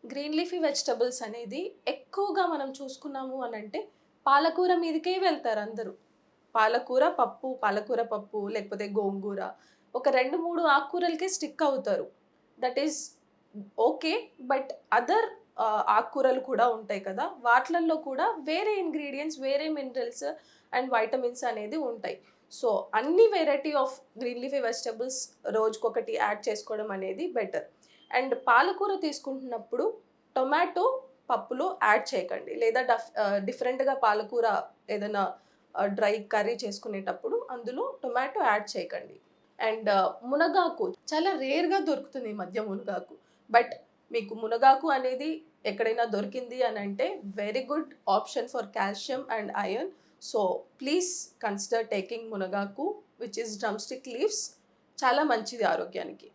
Green leafy vegetables అనేది ఎక్కువగా మనం చూసుకున్నాము అని అంటే పాలకూర మీదకే వెళ్తారు అందరూ. పాలకూర పప్పు లేకపోతే గోంగూర ఒక 2, 3 ఆకుకూరలకే స్టిక్ అవుతారు. That is okay. But other ఆకుకూరలు కూడా ఉంటాయి కదా! వాటిలల్లో కూడా వేరే ఇంగ్రీడియెంట్స్, వేరే మినరల్స్ అండ్ వైటమిన్స్ అనేది ఉంటాయి. సో, అన్ని variety of green leafy vegetables రోజుకొకటి యాడ్ చేసుకోవడం అనేది బెటర్. అండ్ పాలకూర తీసుకుంటున్నప్పుడు టొమాటో పప్పులో యాడ్ చేయకండి. లేదా డిఫరెంట్‌గా పాలకూర ఏదైనా డ్రై కర్రీ చేసుకునేటప్పుడు అందులో టొమాటో యాడ్ చేయకండి. అండ్ మునగాకు చాలా రేర్‌గా దొరుకుతుంది ఈ మధ్య మునగాకు. బట్ మీకు మునగాకు అనేది ఎక్కడైనా దొరికింది అనంటే very good option for calcium and iron. So, please consider taking మునగాకు which is drumstick leaves. చాలా మంచిది ఆరోగ్యానికి.